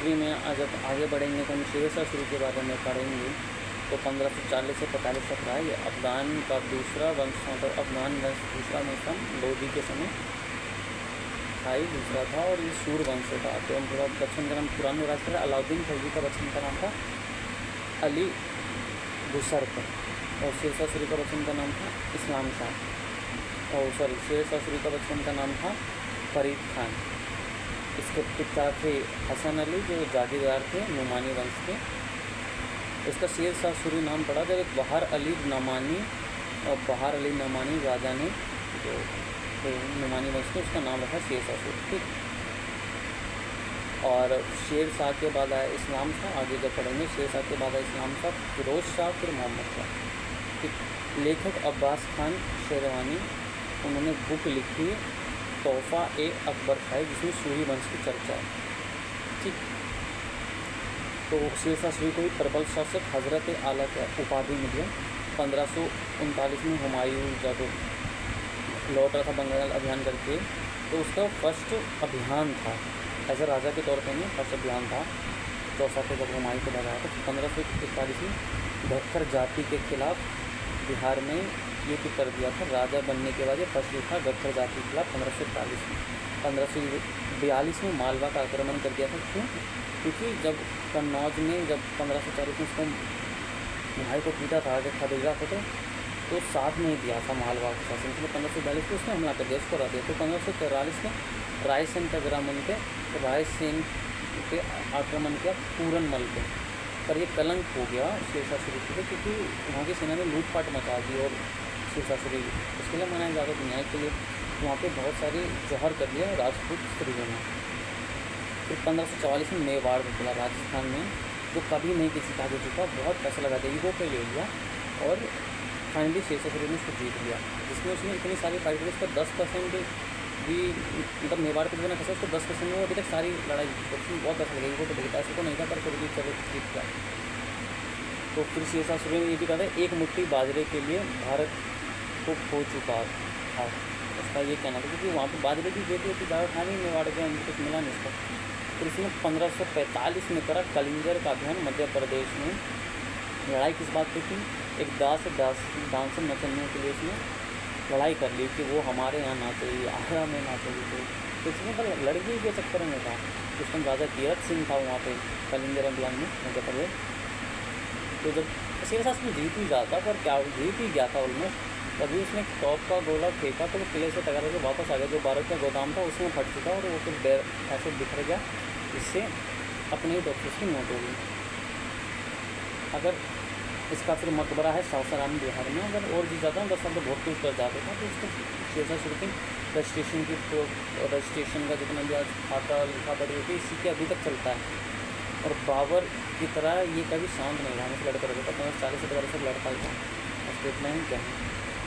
History में जब आगे बढ़ेंगे तो हम शेर शाह सूरी के बारे में पढ़ेंगे। तो 1540 से 45 तक रहा। ये अफगान का दूसरा वंश था, मतलब अफगान वंश दूसरा वंश था, लोधी के समय थाई दूसरा था, और ये सूर वंश से था। तो हम थोड़ा बचपन का नाम पुराना राज करें। अलाउद्दीन खिलजी का बचपन का नाम था अली बुसर्क, और शेर शाह सूरी का बचपन का नाम था इस्लाम शाह, और सॉरी शेर शाह सूरी का बचपन का नाम था फरीद खान। इसके पिता थे हसन अली जो जागीरदार थे नुमानी वंश के। इसका शेर शाह सूरी नाम पड़ा जब एक बहार अली नमानी राजा ने जो थे नुमानी वंश के, उसका नाम रखा शेर शाह सूरी। ठीक। और शेर शाह के बाद आया इस्लाम शाह। आगे जब पढ़ेंगे शेर शाह के बाद आया इस्लाम शाह, फिरोज शाह, फिर मोहम्मद शाह। ठीक। लेखक अब्बास खान शेरवानी, उन्होंने बुक लिखी तोहफ़ा ए अकबर शाही, जिसमें सूरी वंश की चर्चा है। ठीक। तो शेर शाह सूरी को भी प्रबल शासक हज़रत आला का उपाधि मिली। 1539 में हुमायूं जब लौट रहा था बंगाल अभियान करके, तो उसका फर्स्ट अभियान था, एज ए राजा के तौर पर नहीं, फर्स्ट अभियान था चौसा के जब हुमायूं को लगाया था। 1541 में घक्कर जाति के खिलाफ बिहार में युद्ध कर दिया था। राजा बनने के बाद ये फर्स्ट युद्ध था घक्कर जाति के खिलाफ 1541 में। 1542 में मालवा का आक्रमण कर दिया था। क्यों? क्योंकि जब कन्नौज में जब 1540 में उसको भाई को पीटा था, जब खदेड़ा था, तो साथ नहीं दिया था मालवा के शासन। इसलिए 1542 में उसने हमला कर दिया, उसको हरा दिया। तो 1543 में रायसेन का आक्रमण पे रायसेन पे आक्रमण किया पूरनमल पे, पर ये कलंक हो गया शेर शाह सूरी के लिए, क्योंकि वहाँ की सेना ने लूटपाट मचा दी। और शेर शाह सूरी उसके लिए मनाया जाता था न्याय के लिए, वहाँ पे बहुत सारे जौहर कर दिया राजपूत स्त्रियों ने। फिर 1544 में मेवाड़ निकला राजस्थान में, जो कभी नहीं किसी का आगे झुका, बहुत पैसा लगा दिया, ईगो पे ले लिया, और फाइनली शेर शाह सूरी ने उसको जीत लिया, जिसमें उसने इतनी सारी फाइट की, उसका 10% भी, मतलब मेवाड़ को जितना कैसा उसको 10% में वो अभी तक सारी लड़ाई जीती, तो उसमें बहुत पैसा लगेगा, वो तो देखता ऐसे को नहीं था, पर फिर भी चलो जीत गया। तो फिर शेर शाह सूरी ने ये भी कहा था, एक मुट्ठी बाजरे के लिए भारत को खो चुका था, उसका ये कहना था, क्योंकि वहाँ पर बाजरे की खेती होती ज़्यादा था नहीं मेवाड़ के, उनको कुछ मिला नहीं उसको। फिर इसने 1545 में करा कलिंगर का अभियान मध्य प्रदेश में। लड़ाई किस बात पे थी? एक डांसर नचलने के लिए इसने लड़ाई कर ली कि वो हमारे यहाँ ना चाहिए, आगरा में ना चाहिए। तो इसमें पर लड़की के चक्कर में था। उस टाइम राजा तीरथ सिंह था वहाँ पे कलिंगर अभियान में मध्य प्रदेश। तो जब शेर शाह सूरी जीत ही जाता, पर क्या जीत ही गया था ऑलमोस्ट, तभी उसने टॉप का गोला फेंका तो वो किले से टकरा के वापस आ गया। जो बारूद का गोदाम था उसमें फट चुका, और वो फिर ऐसे बिखर गया, इससे अपने ही डॉक्टर्स की मौत हो गई। अगर इसका फिर मकबरा है सासाराम बिहार में, अगर और जी जाता तो सब बहुत कुछ कर जाता था। तो उसको शेर शाह सूरी की रजिस्ट्रेशन का जितना भी आज खाता लिखा पड़ी होती है, इसी के अभी तक चलता है। और बाबर की तरह ये कभी शांत नहीं रहा, हमेशा लड़ता रहता था। 1540 से 45 तक लड़ता था। स्टेटमेंट क्या है?